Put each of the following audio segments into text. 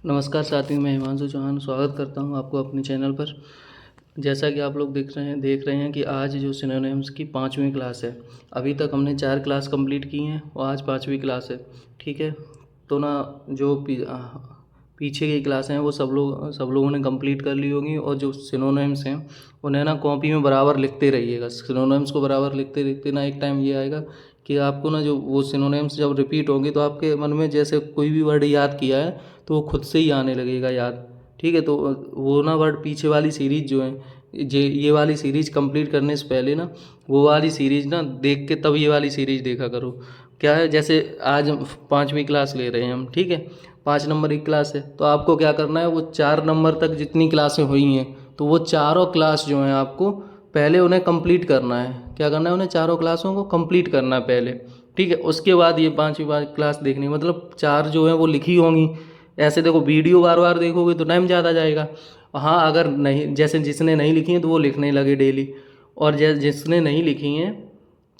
नमस्कार साथियों, मैं हिमांशु चौहान स्वागत करता हूं आपको अपने चैनल पर। जैसा कि आप लोग देख रहे हैं कि आज जो सिनोनिम्स की 5वीं क्लास है। अभी तक हमने 4 क्लास कंप्लीट की हैं और आज 5वीं क्लास है। ठीक है, तो ना जो पीछे की क्लासें हैं वो सब लोगों ने कंप्लीट कर ली होंगी। और जो सिनोनिम्स हैं उन्हें ना कॉपी में बराबर लिखते रहिएगा। सिनोनिम्स को बराबर लिखते लिखते ना एक टाइम ये आएगा कि आपको ना जो वो सिनोनिम्स जब रिपीट होंगे तो आपके मन में जैसे कोई भी वर्ड याद किया है तो वो खुद से ही आने लगेगा याद। ठीक है, तो वो ना वर्ड पीछे वाली सीरीज़ जो है, ये वाली सीरीज़ कंप्लीट करने से पहले ना वो वाली सीरीज़ ना देख के तब ये वाली सीरीज़ देखा करो। क्या है, जैसे आज 5वीं क्लास ले रहे हैं हम। ठीक है, 5 नंबर की क्लास है तो आपको क्या करना है, वो 4 नंबर तक जितनी क्लासें हुई हैं तो वो चारों क्लास जो हैं आपको पहले उन्हें कंप्लीट करना है। क्या करना है, उन्हें चारों क्लासों को कंप्लीट करना है पहले। ठीक है, उसके बाद ये 5वीं क्लास देखनी, मतलब 4 जो है वो लिखी होंगी। ऐसे देखो, वीडियो बार बार देखोगे तो टाइम ज़्यादा जाएगा। हाँ, अगर नहीं, जैसे जिसने नहीं लिखी हैं तो वो लिखने लगे डेली, और जिसने नहीं लिखी हैं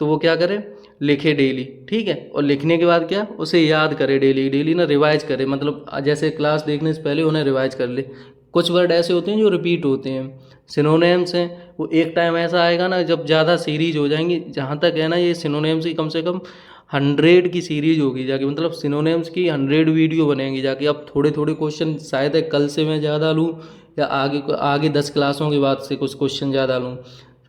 तो वो क्या करे, लिखे डेली। ठीक है, और लिखने के बाद क्या, उसे याद करे डेली डेली ना, रिवाइज करे। मतलब जैसे क्लास देखने से पहले उन्हें रिवाइज कर ले। कुछ वर्ड ऐसे होते हैं जो रिपीट होते हैं, सिनोनिम्स हैं। वो एक टाइम ऐसा आएगा ना जब ज़्यादा सीरीज हो जाएंगी। जहाँ तक है ना, ये सिनोनिम्स की कम से कम 100 की सीरीज होगी जाके, मतलब सिनोनिम्स की 100 वीडियो बनेंगी जाके। अब थोड़े थोड़े क्वेश्चन शायद है कल से मैं ज़्यादा लूँ या आगे 10 क्लासों के बाद से कुछ क्वेश्चन ज़्यादा लूँ।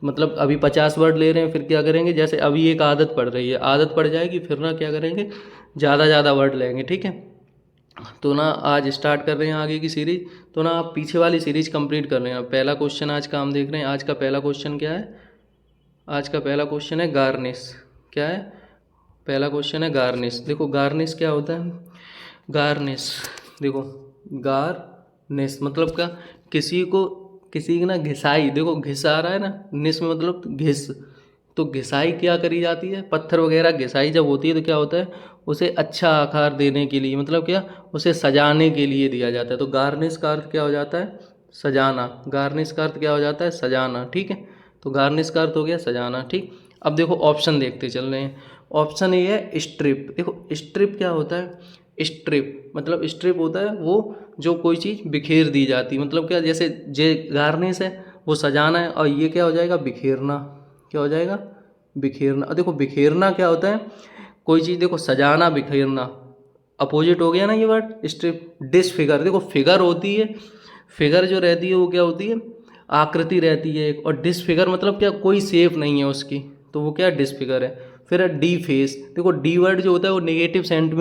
मतलब अभी 50 वर्ड ले रहे हैं, फिर क्या करेंगे, जैसे अभी एक आदत पड़ रही है, आदत पड़ जाएगी फिर ना क्या करेंगे, ज़्यादा ज़्यादा वर्ड लेंगे। ठीक है, तो ना आज स्टार्ट कर रहे हैं आगे की सीरीज। तो ना आप पीछे वाली सीरीज कंप्लीट कर रहे हैं। पहला क्वेश्चन आज का हम देख रहे हैं। आज का पहला क्वेश्चन क्या है, आज का पहला क्वेश्चन है गार्निश। क्या है, पहला क्वेश्चन है गार्निश। देखो गार्निश क्या होता है, गार्निश देखो, गार्निश मतलब क्या, किसी को, किसी की ना घिसाई, देखो घिस आ रहा है ना, निस में मतलब घिस। तो घिसाई क्या करी जाती है, पत्थर वगैरह घिसाई जब होती है तो क्या होता है, उसे अच्छा आकार देने के लिए, मतलब क्या, उसे सजाने के लिए दिया जाता है। तो गार्निश का अर्थ क्या हो जाता है, सजाना। गार्निश का अर्थ क्या हो जाता है, सजाना। ठीक है, तो गार्निश का अर्थ हो गया सजाना। ठीक, अब देखो ऑप्शन देखते चल रहे हैं। ऑप्शन ए है स्ट्रिप। देखो स्ट्रिप क्या होता है, स्ट्रिप मतलब स्ट्रिप होता है वो जो कोई चीज़ बिखेर दी जाती, मतलब क्या, जैसे जे गार्निश है वो सजाना है, और ये क्या हो जाएगा, बिखेरना। क्या हो जाएगा, बिखेरना। और देखो बिखेरना क्या होता है, कोई चीज़, देखो सजाना बिखेरना अपोजिट हो गया ना ये वर्ड, स्ट्रिप। डिसफिगर, देखो फिगर होती है, फिगर जो रहती है वो क्या होती है, आकृति रहती है एक, और डिसफिगर मतलब क्या, कोई शेप नहीं है उसकी, तो वो क्या, डिसफिगर है। फिर है डी फेस। देखो डी वर्ड जो होता है वो नेगेटिव सेंस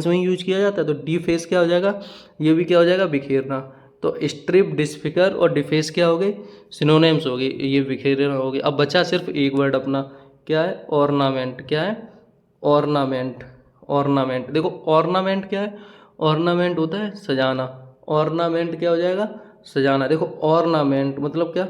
में ही यूज किया जाता है, तो डी फेस क्या हो जाएगा, ये भी क्या हो जाएगा, बिखेरना। तो स्ट्रिप, डिसफिगर और डिफेस क्या हो गए, सिनोनिम्स हो गए, ये बिखेरना हो गए। अब बचा सिर्फ एक वर्ड अपना, क्या है, ऑर्नामेंट। क्या है, ऑर्नामेंट। ऑर्नामेंट, देखो ऑर्नामेंट क्या है, ऑर्नामेंट होता है सजाना। ऑर्नामेंट क्या हो जाएगा, सजाना। देखो ऑर्नामेंट मतलब क्या,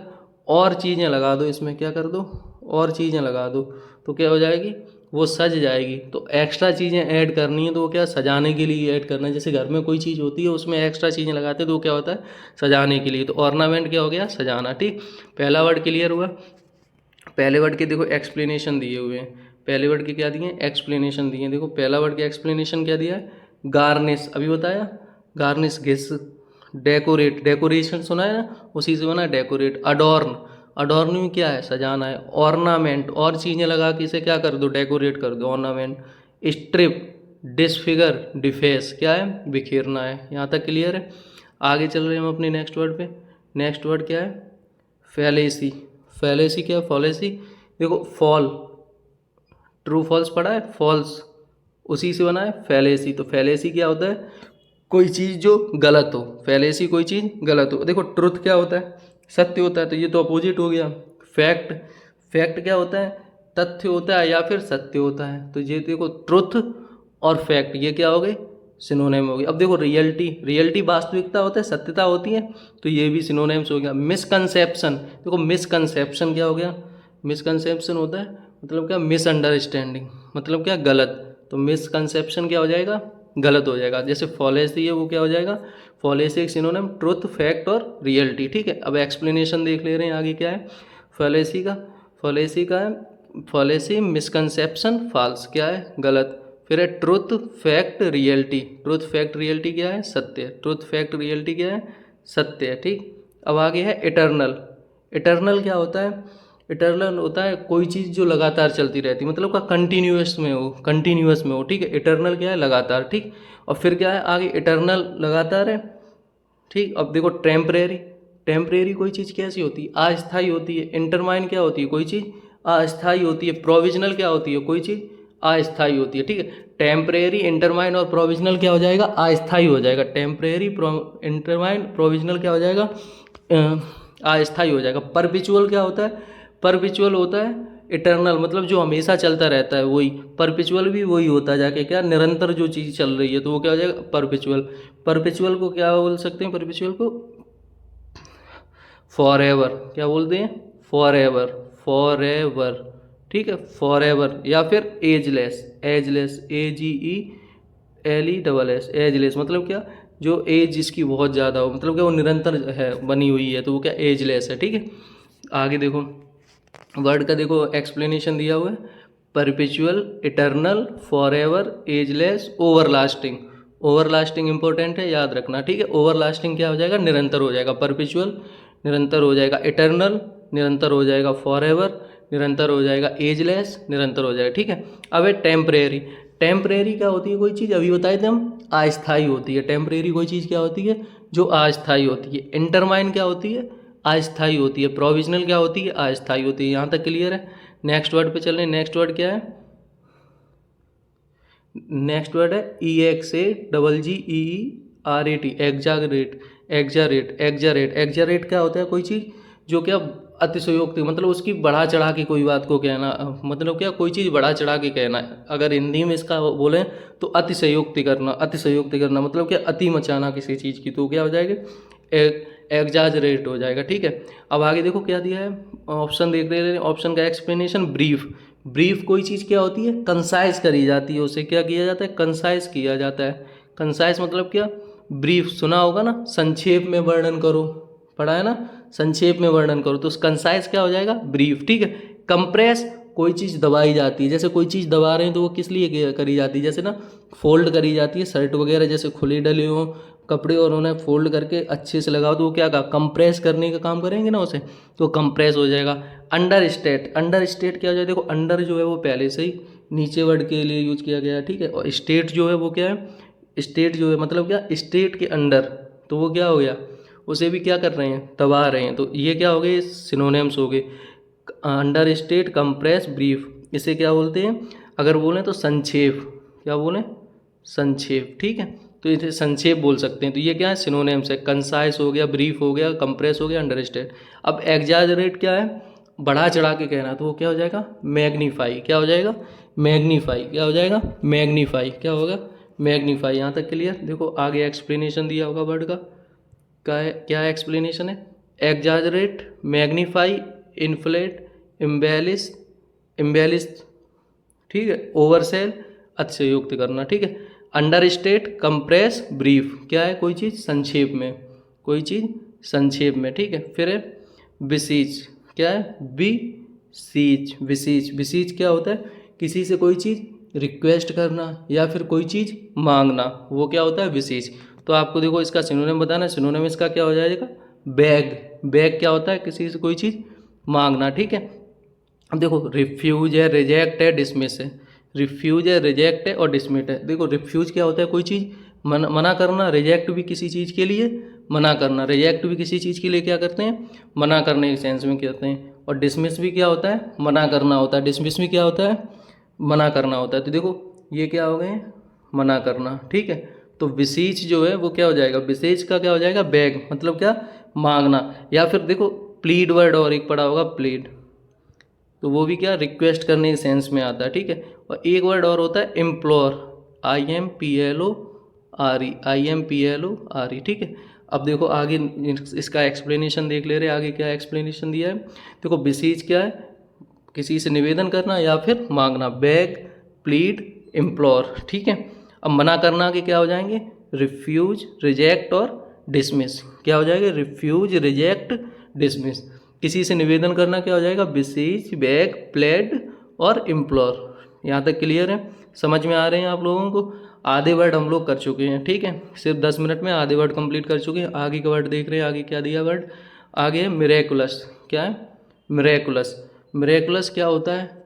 और चीज़ें लगा दो इसमें, क्या कर दो, और चीज़ें लगा दो, तो क्या हो जाएगी, वो सज जाएगी। तो एक्स्ट्रा चीज़ें ऐड करनी है तो वो क्या, सजाने के लिए ऐड करना है। जैसे घर में कोई चीज़ होती है उसमें एक्स्ट्रा चीज़ें लगाते हैं तो वो क्या होता है, सजाने के लिए। तो ऑर्नामेंट क्या हो गया, सजाना। ठीक, पहला वर्ड क्लियर हुआ। पहले वर्ड के देखो एक्सप्लेनेशन दिए हुए हैं। पहले वर्ड के क्या दिए, एक्सप्लेनेशन दिए हैं। देखो पहला वर्ड के एक्सप्लेनेशन क्या दिया है, गार्निश, अभी बताया, गार्निश घिस। डेकोरेट, डेकोरेशन सुना है ना, उसी से बना डेकोरेट। अडॉर्न, अडॉर्न में क्या है, सजाना है। ऑर्नामेंट, और चीज़ें लगा के इसे क्या कर दो, डेकोरेट कर दो, ऑर्नामेंट। स्ट्रिप, डिसफिगर, डिफेस क्या है, बिखेरना है। यहाँ तक क्लियर है। आगे चल रहे हैं हम अपने नेक्स्ट वर्ड पे। नेक्स्ट वर्ड क्या है, फैलेसी। फैलेसी क्या है, फॉलेसी, देखो फॉल, ट्रू फॉल्स पढ़ा है, फॉल्स उसी से बना है फैलेसी। तो फैलेसी क्या होता है, कोई चीज़ जो गलत हो। फैलेसी कोई चीज़ गलत हो। देखो ट्रुथ क्या होता है, सत्य होता है, तो ये तो अपोजिट हो गया। फैक्ट, फैक्ट क्या होता है, तथ्य होता है या फिर सत्य होता है। तो ये देखो ट्रुथ और फैक्ट ये क्या हो गए, सिनोनिम हो गए। अब देखो रियलिटी, रियलिटी वास्तविकता होता है, सत्यता होती है, तो ये भी सिनोनिम्स हो गया। मिसकंसेप्शन, देखो मिसकंसेप्शन क्या हो गया, मिसकंसेप्शन होता है मतलब क्या, मिसअंडरस्टैंडिंग, मतलब क्या, गलत। तो मिसकंसेप्शन क्या हो जाएगा, गलत हो जाएगा। जैसे फॉलेसी है वो क्या हो जाएगा, फॉलेसी एक सिनोनिम, ट्रुथ, फैक्ट और रियलिटी। ठीक है, अब एक्सप्लेनेशन देख ले रहे हैं आगे क्या है, फॉलेसी का, फॉलेसी का है, फॉलेसी मिसकंसेप्शन, फॉल्स क्या है, गलत। फिर है truth fact reality. Truth fact reality क्या है? सत्य। ट्रुथ फैक्ट रियलिटी क्या है? सत्य है। ठीक, अब आगे है इटर्नल। इटर्नल क्या होता है? इटर्नल होता है कोई चीज़ जो लगातार चलती रहती है, मतलब का कंटिन्यूअस में हो, कंटिन्यूअस में हो। ठीक है, इटर्नल क्या है? लगातार। ठीक, और फिर क्या है आगे? इटर्नल लगातार है। ठीक, अब देखो टेम्परेरी। टेम्परेरी कोई चीज़ कैसी होती है? अस्थायी होती है। इंटरमाइन क्या होती है? कोई चीज़ अस्थायी होती है। प्रोविजनल क्या होती है? कोई चीज़ अस्थायी होती है। ठीक है, टेम्परेरी, इंटरमाइन और प्रोविजनल क्या हो जाएगा? अस्थायी हो जाएगा। टेम्परेरी, इंटरमाइन, प्रोविजनल क्या हो जाएगा? अस्थायी हो जाएगा। परपिचुअल क्या होता है? परपिचुअल होता है इटर्नल, मतलब जो हमेशा चलता रहता है वही। परपिचुअल भी वही होता है जाके क्या? निरंतर जो चीज़ चल रही है, तो वो क्या हो जाएगा? परपिचुअल। परपिचुअल को क्या बोल सकते हैं? परपिचुअल को फॉर एवर। क्या बोलते हैं? For ever. For ever. ठीक है, फॉर एवर। या फिर एजलेस। एजलेस, AGELESS, एजलेस मतलब क्या? जो एज जिसकी बहुत ज़्यादा हो, मतलब क्या वो निरंतर है, बनी हुई है, तो वो क्या? एजलेस है। ठीक है, आगे देखो वर्ड का देखो एक्सप्लेनेशन दिया हुआ है। Perpetual, eternal, forever, ageless, everlasting. Everlasting important है, याद रखना। ठीक है, ओवरलास्टिंग क्या हो जाएगा? निरंतर हो जाएगा। परपेचुअल निरंतर हो जाएगा। इटर्नल निरंतर हो जाएगा। फॉर एवर निरंतर हो जाएगा। एजलेस निरंतर हो जाएगा। ठीक है, अब है टेम्परेरी। टेम्परेरी क्या होती है? कोई चीज़ अभी बताए थे हम, अस्थायी होती है। टेम्परेरी कोई चीज़ क्या होती है? जो अस्थायी होती है। इंटरमाइन क्या होती है? अस्थायी होती है। प्रोविजनल क्या होती है? अस्थायी होती है। यहाँ तक क्लियर है? नेक्स्ट वर्ड पे चल रहे हैं। नेक्स्ट वर्ड क्या है? नेक्स्ट वर्ड है EXAGGERAT, एग्जागरेट। एग्जारेट, एग्जारेट। एग्जारेट क्या होता है? कोई चीज़ जो क्या अतिशयोक्ति, मतलब उसकी बढ़ा चढ़ा के कोई बात को कहना, मतलब क्या कोई चीज़ बढ़ा चढ़ा के कहना। अगर हिंदी में इसका बोलें तो अतिशयोक्ति करना। अतिशयोक्ति करना मतलब क्या? अति मचाना किसी चीज़ की, तो क्या हो जाएगा? एग्जाजरेट हो जाएगा। ठीक है, अब आगे देखो क्या दिया है, ऑप्शन देख रहे हैं। ऑप्शन का एक्सप्लेनेशन ब्रीफ। ब्रीफ कोई चीज़ क्या होती है? कंसाइज करी जाती है, उसे क्या किया जाता है? कंसाइज किया जाता है। कंसाइज मतलब क्या? ब्रीफ सुना होगा ना, संक्षेप में वर्णन करो, पढ़ा है ना? संक्षेप में वर्णन करो, तो कंसाइज क्या हो जाएगा? ब्रीफ। ठीक है, कंप्रेस कोई चीज़ दबाई जाती है, जैसे कोई चीज़ दबा रहे हैं तो वो किस लिए करी जाती है? जैसे ना फोल्ड करी जाती है शर्ट वगैरह, जैसे खुले डले हों कपड़े और उन्हें फोल्ड करके अच्छे से लगाओ, तो वो क्या का कंप्रेस करने का काम करेंगे ना उसे, तो कंप्रेस हो जाएगा। Under state. अंडर स्टेट क्या हो जाएगा? देखो अंडर जो है वो पहले से ही नीचे वर्ड के लिए यूज किया गया है। ठीक है, और स्टेट जो है वो क्या है? स्टेट जो है मतलब क्या? स्टेट के अंडर, तो वो क्या हो गया? उसे भी क्या कर रहे हैं? दबा रहे हैं। तो ये क्या हो गए? सिनोनिम्स हो गए। अंडर स्टेट, कंप्रेस, ब्रीफ, इसे क्या बोलते हैं? अगर बोलें तो संक्षेप। क्या बोलें? संक्षेप। ठीक है, तो इसे संक्षेप बोल सकते हैं। तो ये क्या है? सिनोनिम्स है। कंसाइज हो गया, ब्रीफ हो गया, कंप्रेस हो गया, अंडर स्टेट। अब एग्जाजरेट क्या है? बढ़ा चढ़ा के कहना, तो वो क्या हो जाएगा? मैग्नीफाई। क्या हो जाएगा? मैग्नीफाई। क्या हो जाएगा? मैग्नीफाई। क्या होगा? मैग्नीफाई। यहाँ तक क्लियर? देखो आगे एक्सप्लेनेशन दिया होगा वर्ड का, क्या एक्सप्लेनेशन है? एग्जाजरेट, मैग्नीफाई, इन्फ्लेट, इम्बेलिश, इम्बेलिश, ठीक है, ओवरसेल, अतिशयोक्ति करना। ठीक है, अंडर स्टेट, कंप्रेस, ब्रीफ, क्या है? कोई चीज़ संक्षेप में, कोई चीज़ संक्षेप में। ठीक है, फिर है बिसीज। क्या है? बिसीज। बिसीज, बिसीज क्या होता है? किसी से कोई चीज़ रिक्वेस्ट करना या फिर कोई चीज़ मांगना, वो क्या होता है? बिसीज। तो आपको देखो इसका सिनोनिम बताना। सिनोनिम इसका क्या हो जाएगा? बैग। बैग क्या होता है? किसी से कोई चीज़ मांगना। ठीक है, अब देखो रिफ्यूज है, रिजेक्ट है, डिसमिस है। रिफ्यूज है, रिजेक्ट है और डिसमिस है। देखो रिफ्यूज क्या होता है? कोई चीज़ मना करना। रिजेक्ट भी किसी चीज़ के लिए मना करना। रिजेक्ट भी किसी चीज़ के लिए क्या करते हैं? मना करने के सेंस में कहते हैं। और डिसमिस भी क्या होता है? मना करना होता है। डिसमिस भी क्या होता है? मना करना होता है। तो देखो ये क्या हो गए? मना करना। ठीक है, तो विसीच जो है वो क्या हो जाएगा? विसेज का क्या हो जाएगा? बैग, मतलब क्या? मांगना। या फिर देखो प्लीड वर्ड और एक पड़ा होगा, प्लीड, तो वो भी क्या? रिक्वेस्ट करने के सेंस में आता है। ठीक है, और एक वर्ड और होता है इम्प्लोर, IMPLORE, IMPLORE। ठीक है, अब देखो आगे इसका एक्सप्लेनेशन देख ले रहे। आगे क्या एक्सप्लेनेशन दिया है? देखो बिसीज क्या है? किसी से निवेदन करना या फिर मांगना। Beg, plead, implore. ठीक है, अब मना करना के क्या हो जाएंगे? रिफ्यूज, रिजेक्ट और डिसमिस। क्या हो जाएगा? Refuse, reject, dismiss. किसी से निवेदन करना क्या हो जाएगा? बिसीज, बैग, प्लेड और इम्प्लोर। यहाँ तक क्लियर है? समझ में आ रहे हैं आप लोगों को? आधे वर्ड हम लोग कर चुके हैं, ठीक है, सिर्फ 10 मिनट में आधे वर्ड कंप्लीट कर चुके हैं। आगे का वर्ड देख रहे हैं, आगे क्या दिया वर्ड, आगे है मिरेकुलस। क्या है? मिरेकुलस। मिरेकुलस क्या होता है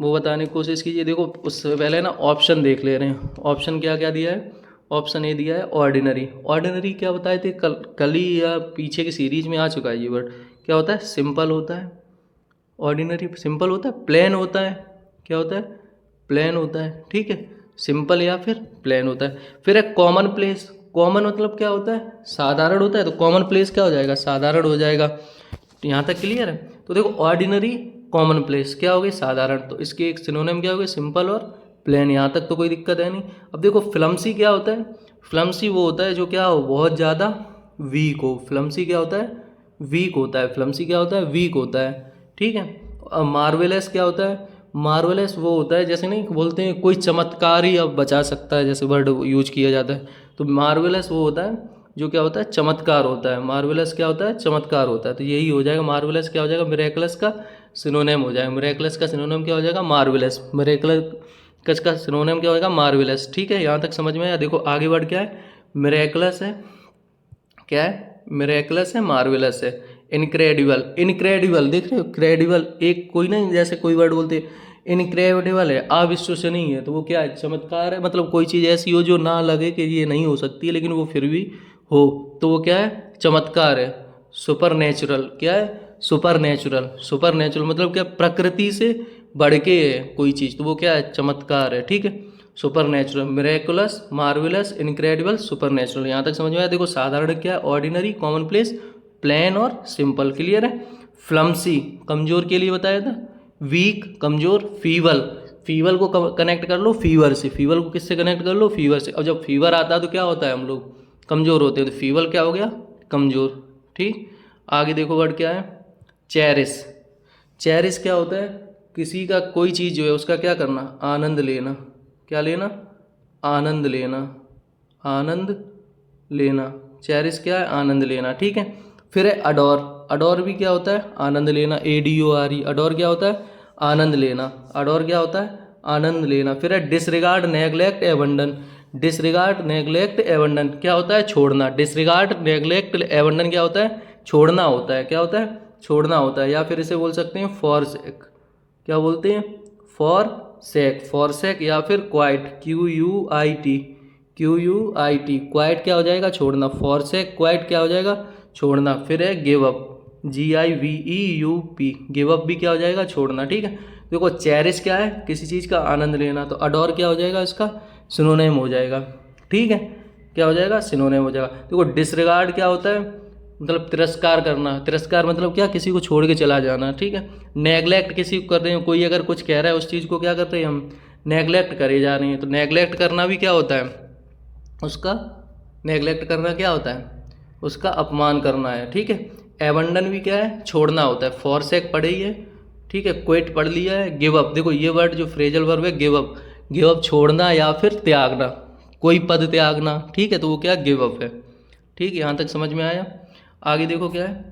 वो बताने की कोशिश कीजिए। देखो उससे पहले ना ऑप्शन देख ले रहे हैं। ऑप्शन क्या क्या दिया है? ऑप्शन ए दिया है ऑर्डिनरी। ऑर्डिनरी क्या बताए थे कल ही या पीछे की सीरीज में आ चुका है ये वर्ड। क्या होता है? सिंपल होता है। ऑर्डिनरी सिंपल होता है। प्लेन होता है। क्या होता है? प्लेन होता है, ठीक है, सिंपल या फिर प्लेन होता है। फिर है कॉमन प्लेस। कॉमन मतलब क्या होता है? साधारण होता है। तो कॉमन प्लेस क्या हो जाएगा? साधारण हो जाएगा। तो यहाँ तक क्लियर है? तो देखो ऑर्डिनरी, कॉमन प्लेस क्या हो गई? साधारण। तो इसके एक सिनोनिम क्या हो गए? सिंपल और प्लेन। यहाँ तक तो कोई दिक्कत है नहीं। अब देखो फ्लम्सी क्या होता है? फ्लम्सी वो होता है जो क्या हो? बहुत ज़्यादा वीक हो। फ्लम्सी क्या होता है? वीक होता है। फ्लम्सी क्या होता है? वीक होता है, ठीक है। अब मार्वेलस क्या होता है? मार्वेलस वो होता है जैसे नहीं बोलते हैं कोई चमत्कार ही अब बचा सकता है, जैसे वर्ड यूज किया जाता है। तो मार्वेलस वो होता है जो क्या होता है? चमत्कार होता है। मार्वेलस क्या होता है? चमत्कार होता है। तो यही हो जाएगा। मार्वेलस क्या हो जाएगा? मिरेकलस का सिनोनिम हो जाएगा। मिरेकलस का सिनोनिम क्या हो जाएगा? मार्वेलस। मिरेकलस का सिनोनिम क्या होगा? मार्वेलस, ठीक है। यहाँ तक समझ में आया? देखो आगे वर्ड क्या है? मिरेकलस है। क्या है? मिरेकलस है, मार्वेलस है। इनक्रेडिबल। इनक्रेडिबल देख रहे हो? क्रेडिबल एक कोई नहीं, जैसे कोई वर्ड बोलते इनक्रेडिबल है, अविश्वसनीय है, तो वो क्या है? चमत्कार है। मतलब कोई चीज़ ऐसी हो जो ना लगे कि ये नहीं हो सकती लेकिन वो फिर भी हो, तो वो क्या है? चमत्कार है। Super natural. क्या है? Super natural. सुपर नेचुरल मतलब क्या? प्रकृति से बढ़ के है कोई चीज़, तो वो क्या है? चमत्कार है, ठीक है। Super natural, miraculous, marvellous, incredible, super natural. यहाँ तक समझ में आया? देखो साधारण क्या है? ऑर्डिनरी, कॉमन प्लेस, प्लेन और सिंपल। क्लियर है? फ्लम्सी कमजोर के लिए बताया था। वीक कमजोर। फीवल, फीवल को कनेक्ट कर लो फीवर से। फीवल को किससे कनेक्ट कर लो? फीवर से। अब जब फीवर आता है तो क्या होता है? हम लोग कमजोर होते हैं। तो फीवल क्या हो गया? कमजोर, ठीक। आगे देखो वर्ड क्या है? चेरिस। चेरिस क्या होता है? किसी का कोई चीज़ जो है उसका क्या करना? आनंद लेना। क्या लेना? आनंद लेना। आनंद लेना। चेरिस क्या है? आनंद लेना, ठीक है। फिर है अडोर। अडोर भी क्या होता है? आनंद लेना। ADORE। अडोर क्या होता है? आनंद लेना। अडोर क्या होता है? आनंद लेना। फिर है disregard, neglect, abandon. Disregard, neglect, abandon क्या होता है? छोड़ना। डिसरिगार्ड, नेग्लेक्ट, एबंडन क्या होता है? छोड़ना होता है। क्या होता है? छोड़ना होता है। या फिर इसे बोल सकते हैं फॉरसेक। क्या बोलते हैं? फॉरसेक। फॉरसेक या फिर क्वाइट, QUIT। QUIT क्वाइट क्या हो जाएगा? छोड़ना। फॉरसेक क्वाइट क्या हो जाएगा? छोड़ना। फिर है give up, GIVEUP। Give up भी क्या हो जाएगा? छोड़ना, ठीक है। देखो चेरिश क्या है? किसी चीज़ का आनंद लेना। तो अडोर क्या हो जाएगा? इसका सिनोनिम हो जाएगा, ठीक है। क्या हो जाएगा? सिनोनिम हो जाएगा। देखो डिसरिगार्ड क्या होता है? मतलब तिरस्कार करना। तिरस्कार मतलब क्या? किसी को छोड़ के चला जाना, ठीक है। नेगलेक्ट किसी को कर रहे हैं, कोई अगर कुछ कह रहा है उस चीज़ को क्या कर रहे हैं हम? नेगलेक्ट करे जा रहे हैं। तो नेगलेक्ट करना भी क्या होता है? उसका नेगलेक्ट करना क्या होता है? उसका अपमान करना है, ठीक है। एबंडन भी क्या है? छोड़ना होता है। फॉरसेक पढ़े ही है, ठीक है। क्विट पढ़ लिया है। गिव अप, देखो ये वर्ड जो फ्रेजल वर्ब है गिव अप। गिव अप छोड़ना या फिर त्यागना, कोई पद त्यागना, ठीक है। तो वो क्या? गिव अप है, ठीक है। यहाँ तक समझ में आया? आगे देखो क्या है?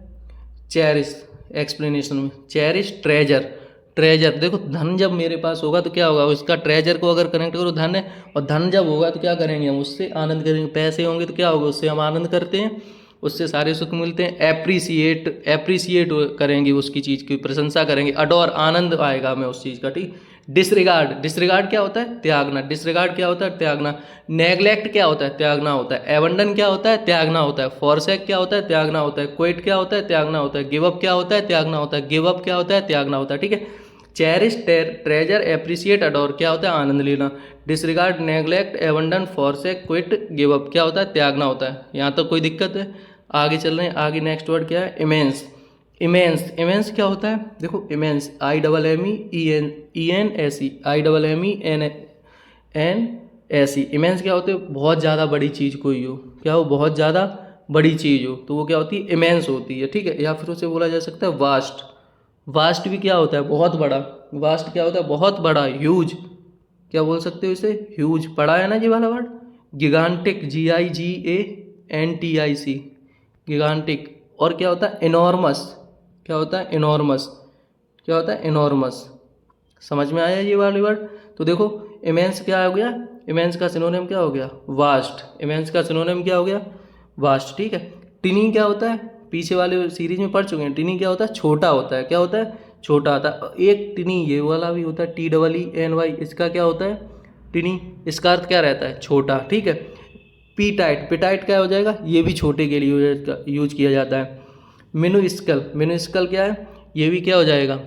चेरिश। एक्सप्लेनेशन में चेरिश ट्रेजर। ट्रेजर देखो धन जब मेरे पास होगा तो क्या होगा? उसका ट्रेजर को अगर कनेक्ट करो धन है, और धन जब होगा तो क्या करेंगे हम? उससे आनंद करेंगे। पैसे होंगे तो क्या होगा? उससे हम आनंद करते हैं, उससे सारे सुख मिलते हैं। एप्रिसिएट करेंगे, उसकी चीज़ की प्रशंसा करेंगे। अडोर आनंद आएगा हमें उस चीज़ का, ठीक। डिसरिगार्ड, डिसरिगार्ड क्या होता है? त्यागना। डिसरिगार्ड क्या होता है? त्यागना। नेग्लेक्ट क्या होता है? त्यागना होता है। एबंडन क्या होता है? त्यागना होता है। फॉरसेक क्या होता है? त्यागना होता है। क्विट क्या होता है? त्यागना होता है। गिव अप क्या होता है? त्यागना होता है। गिव अप क्या होता है? त्यागना होता है, ठीक है। चेरिश, ट्रेजर, एप्रिसिएट, अडोर क्या होता है? आनंद लेना। Disregard, neglect, abandon, forsake, quit, give up क्या होता है? त्यागना होता है। यहाँ तक कोई दिक्कत है? आगे चल रहे हैं। आगे नेक्स्ट वर्ड क्या है? इमेंस। इमेंस। इमेंस क्या होता है? देखो इमेंस IMMENSE, IMMENSE। इमेंस क्या होते हैं? बहुत ज़्यादा बड़ी चीज़ कोई हो। क्या हो? बहुत ज़्यादा बड़ी चीज़ हो तो वो क्या होती है? इमेंस होती है, ठीक है। या फिर उसे बोला जा सकता है वास्ट। वास्ट भी क्या होता है? बहुत बड़ा। वास्ट क्या होता है? बहुत बड़ा, ह्यूज। क्या बोल सकते हो इसे? ह्यूज। पढ़ा है ना ये वाला वर्ड? Gigantic, GIGANTIC, gigantic. और क्या होता है? इनॉर्मस। क्या होता है? इनॉर्मस। क्या होता है? इनॉर्मस। समझ में आया ये वाले वर्ड? तो देखो इमेंस क्या हो गया, इमेंस का सिनोनिम क्या हो गया, वास्ट। इमेंस का सिनोनिम क्या हो गया, वास्ट। ठीक है। टिनी क्या होता है, पीछे वाले सीरीज में पढ़ चुके हैं। टिनी क्या होता है, छोटा होता है। क्या होता है, छोटा होता है। एक टिनी ये वाला भी होता है, TEENY, इसका क्या होता है, टिनी। इसका अर्थ क्या रहता है, छोटा। ठीक है। पीटाइट, पिटाइट क्या हो जाएगा, ये भी छोटे के लिए यूज किया जाता है। मिनुस्कल, मिनुस्कल क्या है, ये भी क्या हो जाएगा,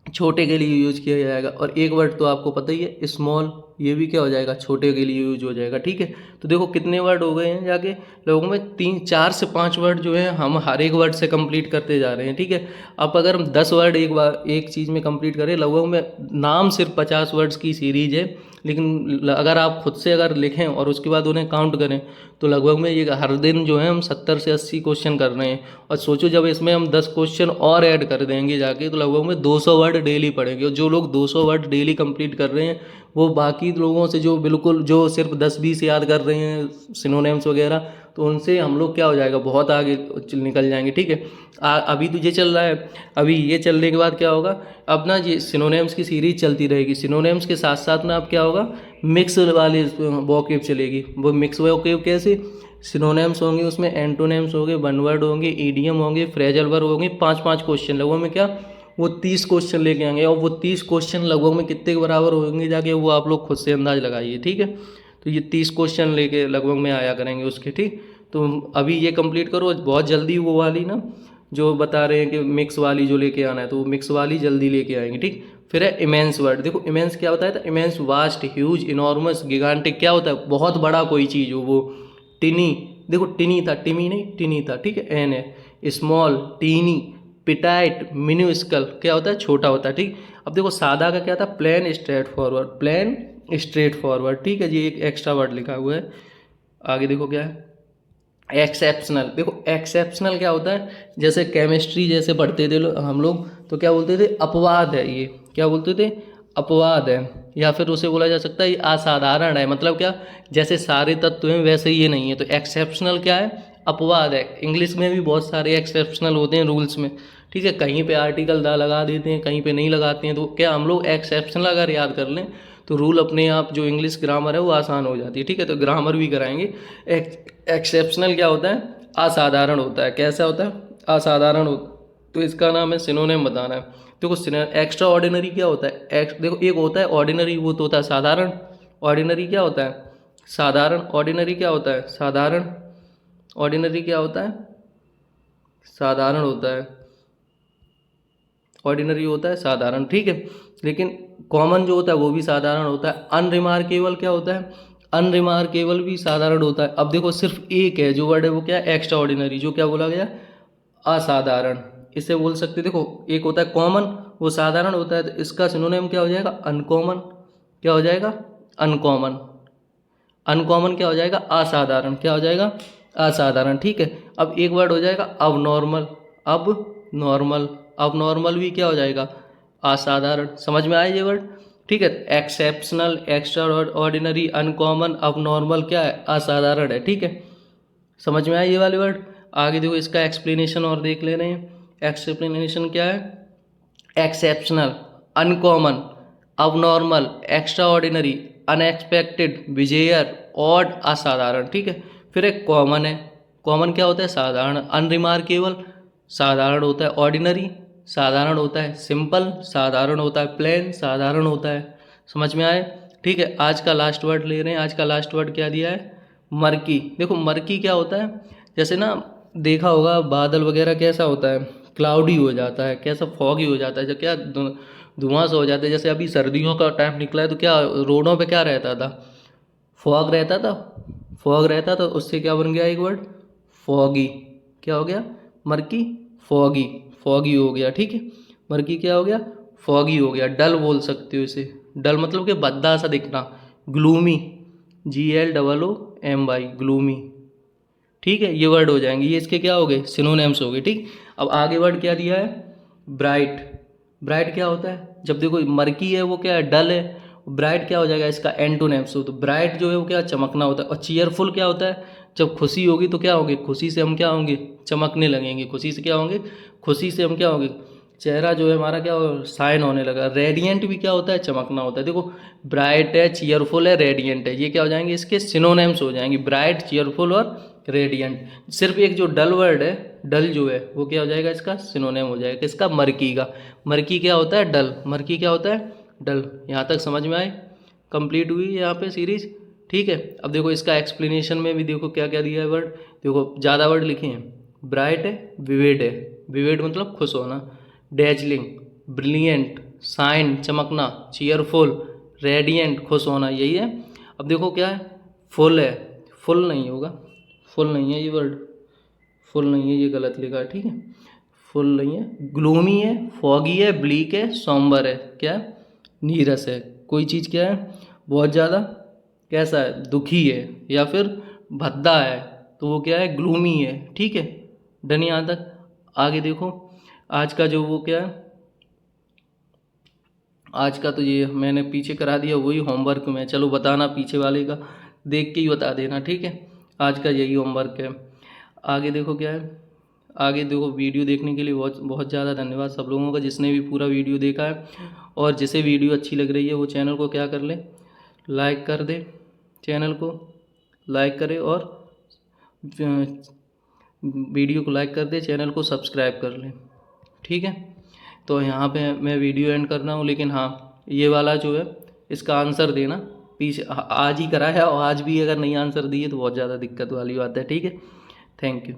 छोटे के लिए यूज किया जाएगा। और एक वर्ड तो आपको पता ही है, स्मॉल, ये भी क्या हो जाएगा, छोटे के लिए यूज हो जाएगा। ठीक है। तो देखो कितने वर्ड हो गए हैं, जाके लोगों में 4 से 5 वर्ड जो है हम हर एक वर्ड से कंप्लीट करते जा रहे हैं। ठीक है। अब अगर हम 10 वर्ड एक बार एक चीज़ में कंप्लीट करें, लगभग में नाम सिर्फ 50 वर्ड्स की सीरीज है, लेकिन अगर आप खुद से अगर लिखें और उसके बाद उन्हें काउंट करें तो लगभग में ये हर दिन जो है हम 70 से 80 क्वेश्चन कर रहे हैं। और सोचो जब इसमें हम 10 क्वेश्चन और ऐड कर देंगे जाके, तो लगभग में 200 वर्ड डेली पढ़ेंगे। और जो लोग 200 वर्ड डेली कंप्लीट कर रहे हैं, वो बाकी लोगों से जो बिल्कुल जो सिर्फ 10-20 याद कर रहे हैं सिनोनिम्स वगैरह, तो उनसे हम लोग क्या हो जाएगा, बहुत आगे निकल जाएंगे। ठीक है। अभी तो ये चल रहा है, अभी ये चलने के बाद क्या होगा, अब ना ये सिनोनिम्स की सीरीज चलती रहेगी। सिनोनिम्स के साथ साथ ना अब क्या होगा, मिक्स वाली वोकैब चलेगी। वो मिक्स वोकैब कैसे, सिनोनिम्स होंगे, उसमें एंटोनिम्स होंगे, वन वर्ड होंगे, ईडियम होंगे, फ्रेजल वर्ब होंगे। 5-5 क्वेश्चन लगभग में क्या, वो 30 क्वेश्चन लेके आएंगे। और वो 30 क्वेश्चन लगभग में कितने के बराबर होंगे जाके, वो आप लोग खुद से अंदाज लगाइए। ठीक है। तो ये 30 क्वेश्चन लेके लगभग में आया करेंगे उसके। ठीक। तो अभी ये कंप्लीट करो, बहुत जल्दी वो वाली ना जो बता रहे हैं कि मिक्स वाली जो लेके आना है, तो वो मिक्स वाली जल्दी लेके आएंगे। ठीक। फिर है इमेंस वर्ड। देखो इमेंस क्या होता है, तो immense, vast, huge, enormous, gigantic, क्या होता है, बहुत बड़ा कोई चीज़ हो वो। टिनी, देखो टिनी था, टिमी नहीं, टिनी था। ठीक है। एन है। स्मॉल, टीनी, पिटाइट, मिन्यूस्कल, क्या होता है, छोटा होता है। ठीक। अब देखो सादा का क्या था, plain straightforward, plain straightforward. ठीक है जी, एक एक्स्ट्रा वर्ड लिखा हुआ है। आगे देखो क्या है, एक्सेप्शनल। देखो एक्सेप्शनल क्या होता है, जैसे केमिस्ट्री जैसे पढ़ते थे हम लोग, तो क्या बोलते थे, अपवाद है ये। क्या बोलते थे, अपवाद है। या फिर उसे बोला जा सकता है ये असाधारण है। मतलब क्या, जैसे सारे तत्व हैं वैसे ये नहीं है। तो एक्सेप्शनल क्या है, अपवाद है। इंग्लिश में भी बहुत सारे एक्सेप्शनल होते हैं रूल्स में। ठीक है। कहीं पे आर्टिकल दा लगा देते हैं, कहीं पे नहीं लगाते हैं। तो क्या हम लोग एक्सेप्शनल अगर याद कर लें तो रूल अपने आप जो इंग्लिश ग्रामर है वो आसान हो जाती है। ठीक है। तो ग्रामर भी कराएंगे। एक्सेप्शनल क्या होता है, असाधारण होता है। कैसा होता है, असाधारण होता है। तो इसका नाम है सिनोनिम बताना है। देखो एक्स्ट्रा ऑर्डिनरी क्या होता है, देखो एक होता है ऑर्डिनरी, वो तो होता है साधारण। ऑर्डिनरी क्या होता है, साधारण। ऑर्डिनरी क्या होता है, साधारण। ऑर्डिनरी क्या होता है, साधारण होता है। ऑर्डिनरी होता है साधारण। ठीक है। लेकिन कॉमन जो होता है वो भी साधारण होता है। अनरिमार्केबल क्या होता है, अनरिमार्केबल भी साधारण होता है। अब देखो सिर्फ एक है जो वर्ड है, वो क्या है, एक्स्ट्रा ऑर्डिनरी, जो क्या बोला गया, असाधारण। इसे बोल सकते, देखो एक होता है कॉमन, वो साधारण होता है, तो इसका सिनोनिम क्या हो जाएगा, अनकॉमन। क्या हो जाएगा, अनकॉमन। अनकॉमन क्या हो जाएगा, असाधारण। क्या हो जाएगा, असाधारण। ठीक है। अब एक वर्ड हो जाएगा अब नॉर्मल, अब नॉर्मल। अब नॉर्मल भी क्या हो जाएगा, असाधारण। समझ में आया ये वर्ड। ठीक है। एक्सेप्शनल, एक्स्ट्रा ऑर्डिनरी, अनकॉमन, अब नॉर्मल क्या है, असाधारण है। ठीक है। समझ में आया ये वाले वर्ड। आगे देखो इसका एक्सप्लेनेशन और देख ले रहे हैं। एक्सप्लेनेशन क्या है, exceptional, uncommon, abnormal, extraordinary, unexpected, bizarre, odd, असाधारण। ठीक है। फिर एक कॉमन है। कॉमन क्या होता है, साधारण। अनरिमार्केबल, साधारण होता है। ऑर्डिनरी, साधारण होता है। सिंपल, साधारण होता है। प्लेन, साधारण होता है। समझ में आए। ठीक है। आज का लास्ट वर्ड ले रहे हैं। आज का लास्ट वर्ड क्या दिया है, मर्की। देखो मर्की क्या होता है, जैसे ना देखा होगा बादल वगैरह कैसा होता है, क्लाउडी हो जाता है, कैसा फॉगी हो जाता है, जो क्या धुआं सा हो जाता है। जैसे अभी सर्दियों का टाइम निकला है, तो क्या रोडों पे क्या रहता था, फॉग रहता था। फॉग रहता था, उससे क्या बन गया एक वर्ड, फॉगी। क्या हो गया, मर्की, फॉगी। फॉगी हो गया। ठीक है। मर्की क्या हो गया, फॉगी हो गया। डल बोल सकते हो इसे, डल मतलब कि भद्दा सा दिखना। Gloomy, GLOOMY, gloomy. ठीक है। ये वर्ड हो जाएंगे, ये इसके क्या हो गए, सिनोनिम्स हो गए। ठीक। अब आगे वर्ड क्या दिया है, ब्राइट। ब्राइट क्या होता है, जब देखो मर्की है वो क्या है, डल है। ब्राइट क्या हो जाएगा, इसका एंटोनिम्स हो। तो ब्राइट जो है वो क्या, चमकना होता है। और चीयरफुल क्या होता है, जब खुशी होगी तो क्या होगी, खुशी से हम क्या होंगे, चमकने लगेंगे। खुशी से क्या होंगे, खुशी से हम क्या होंगे, चेहरा जो है हमारा क्या शाइन होने लगा। रेडियंट भी क्या होता है, चमकना होता है। देखो ब्राइट है, चीयरफुल है, रेडियंट है, ये क्या हो जाएंगे, इसके सिनोनिम्स हो जाएंगे, ब्राइट, चीयरफुल और रेडियंट। सिर्फ एक जो डल वर्ड है, डल जो है वो क्या हो जाएगा, इसका सिनोनिम हो जाएगा इसका मर्की का। मर्की क्या होता है, डल। मर्की क्या होता है, डल। यहाँ तक समझ में आए, कंप्लीट हुई यहाँ पे सीरीज। ठीक है, अब देखो इसका एक्सप्लेनेशन में भी देखो क्या क्या दिया है वर्ड। देखो ज़्यादा वर्ड लिखे हैं, ब्राइट है, विविड है, विविड मतलब खुश होना, डेजलिंग, ब्रिलियंट, शाइन चमकना, चीयरफुल, रेडियंट खुश होना, यही है। अब देखो क्या है, फुल है, फुल नहीं होगा, फुल नहीं है ये वर्ड, फुल नहीं है, ये गलत लिखा है। ठीक है, फुल नहीं है। ग्लूमी है, फॉगी है, ब्लीक है, सॉम्बर है, क्या है, नीरस है। कोई चीज़ क्या है, बहुत ज़्यादा कैसा है, दुखी है या फिर भद्दा है, तो वो क्या है, ग्लूमी है। ठीक है, डन यहाँ तक। आगे देखो आज का जो वो क्या है, आज का तो ये मैंने पीछे करा दिया, वही होमवर्क में। चलो बताना पीछे वाले का, देख के ही बता देना। ठीक है, आज का यही होमवर्क है। आगे देखो क्या है, आगे देखो। वीडियो देखने के लिए बहुत बहुत ज़्यादा धन्यवाद सब लोगों का, जिसने भी पूरा वीडियो देखा है। और जिसे वीडियो अच्छी लग रही है वो चैनल को क्या कर ले, लाइक कर दे, चैनल को लाइक करे और वीडियो को लाइक कर दे, चैनल को सब्सक्राइब कर ले। ठीक है, तो यहाँ पे मैं वीडियो एंड कर रहा हूँ। लेकिन हाँ, ये वाला जो है इसका आंसर देना, पीछे आज ही करा है और आज भी अगर नहीं आंसर दिए तो बहुत ज़्यादा दिक्कत वाली बात है। ठीक है, थैंक यू।